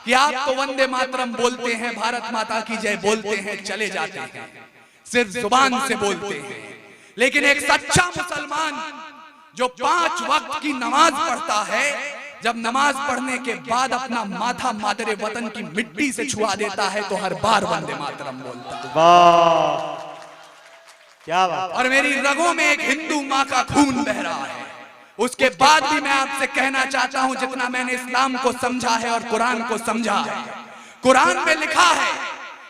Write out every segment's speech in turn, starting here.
कि आप तो वंदे मातरम बोलते हैं, भारत माता की जय बोलते हैं, चले जाते हैं, सिर्फ जुबान से बोलते हैं। लेकिन एक सच्चा मुसलमान जो 5 वक्त की नमाज पढ़ता है, जब नमाज पढ़ने के बाद अपना माथा मादरे वतन की मिट्टी से छुआ देता है तो हर बार वंदे मातरम बोलता है। वाह क्या बात। और मेरी रगों में एक हिंदू माँ का खून बह रहा है। उसके बाद भी मैं आपसे कहना चाहता हूं, जितना मैंने इस्लाम को समझा है और कुरान को समझा है, कुरान में लिखा है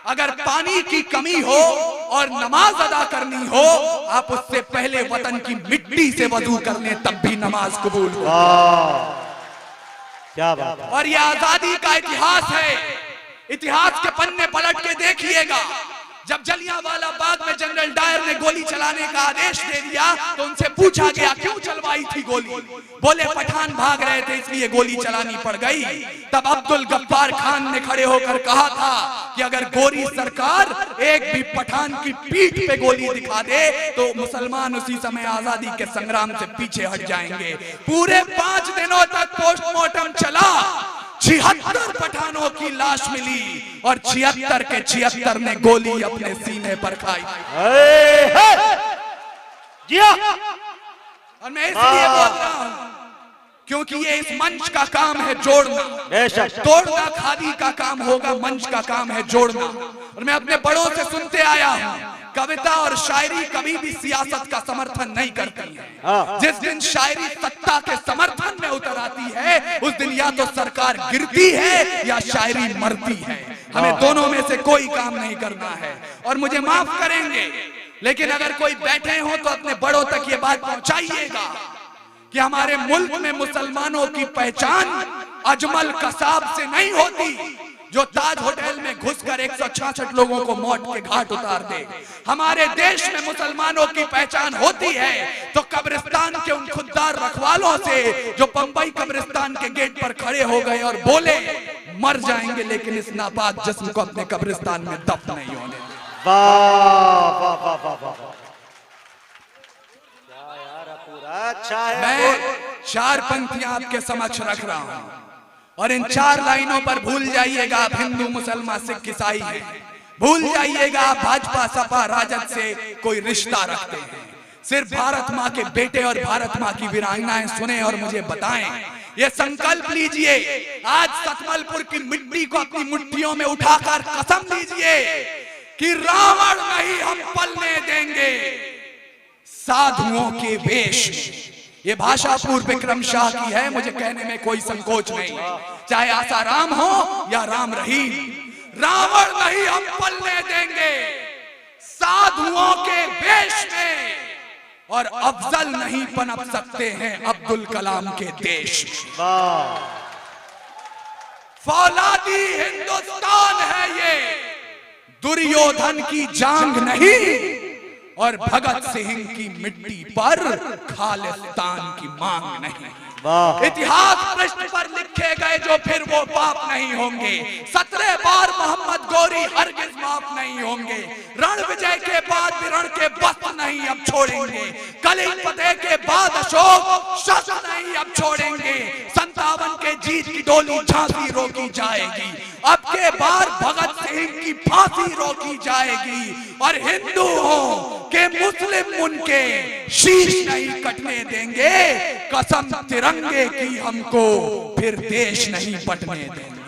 अगर पानी की कमी हो और नमाज अदा करनी हो, आप उससे पहले वतन की मिट्टी से वजू कर लें, तब भी नमाज कबूल हो। क्या बात। और ये आजादी का इतिहास है। इतिहास के पन्ने पलट के देखिएगा, जब जलियांवाला बाग में जनरल डायर ने गोली चलाने का आदेश दे दिया तो उनसे पूछा गया क्यों चलवाई थी गोली। बोले पठान भाग रहे थे इसलिए गोली चलानी पड़ गई। तब अब्दुल गफ्फार खान ने खड़े होकर कहा था कि अगर गोरी सरकार एक भी पठान की पीठ पे गोली दिखा दे तो मुसलमान उसी समय आजादी के संग्राम से पीछे हट जाएंगे। पूरे 5 दिनों तक पोस्टमार्टम चला, 76 पठानों की लाश मिली और 76 के 76 ने गोली अपने सीने पर खाई। और मैं इसलिए बोल रहा हूं क्योंकि ये इस मंच का काम है जोड़ना, तोड़ना खादी का काम होगा, मंच का काम है जोड़ना। और मैं अपने बड़ों से सुनते आया हूं, कविता और शायरी कभी भी सियासत का समर्थन नहीं करती है। जिस दिन शायरी सत्ता के समर्थन में उतर आती है उस दिन या तो सरकार गिरती है या शायरी मरती है। हमें दोनों में से कोई काम नहीं करना है। और मुझे माफ करेंगे, लेकिन अगर कोई बैठे हो तो अपने बड़ों तक ये बात पहुंचाइएगा कि हमारे मुल्क में मुसलमानों की पहचान अजमल कसाब से नहीं होती जो ताज होटल में घुसकर 166 लोगों को मौत के घाट उतार दे। हमारे देश में मुसलमानों की पहचान होती है तो कब्रिस्तान के उन खुददार रखवालों से जो बंबई कब्रिस्तान के गेट पर खड़े हो गए और बोले मर जाएंगे लेकिन इस नापाक जिस्म को अपने कब्रिस्तान में दफन नहीं होने देंगे। वाह वाह वाह वाह वाह, पूरा अच्छा है। मैं 4 पंक्तियां आपके समक्ष रख रहा हूं और इन 4 लाइनों पर भूल जाइएगा आप हिंदू मुसलमान सिख ईसाई हैं, भूल जाइएगा आप भाजपा सपा राजद से कोई रिश्ता रखते हैं। सिर्फ भारत माँ के बेटे और भारत माँ की वीरांगनाएं सुने और मुझे बताएं। ये संकल्प लीजिए, आज सतमलपुर की मिट्टी को अपनी मुट्ठियों में उठाकर कसम लीजिए कि रावण नहीं हम पलने देंगे साधुओं के वेश। ये भाषा पूर्व विक्रम शाह की है, मुझे कहने में कोई संकोच नहीं, चाहे आसाराम हो या राम रहीम। रावण नहीं हम पलने देंगे साधुओं के वेश में, और अफजल नहीं पनप सकते हैं अब्दुल कलाम के देश। फौलादी हिंदुस्तान है ये, दुर्योधन की जांग नहीं और भगत सिंह की मिट्टी पर खालिस्तान की मांग नहीं। इतिहास पृष्ठ पर लिखे गए जो फिर वो पाप नहीं होंगे। 17 बार मोहम्मद गोरी हरगिज माफ नहीं होंगे। रण विजय के बाद रण के बस नहीं अब छोड़ेंगे। कलिंग फतेह के बाद अशोक शस्त्र नहीं अब छोड़ेंगे। 57 के जीत की डोली झांसी रोकी जाएगी, अब के बार भगत सिंह की फांसी रोकी जाएगी। और हिंदुओं के मुस्लिम उनके शीश नहीं कटने देंगे, कसम तिरंगे की हमको फिर देश नहीं पटने देंगे।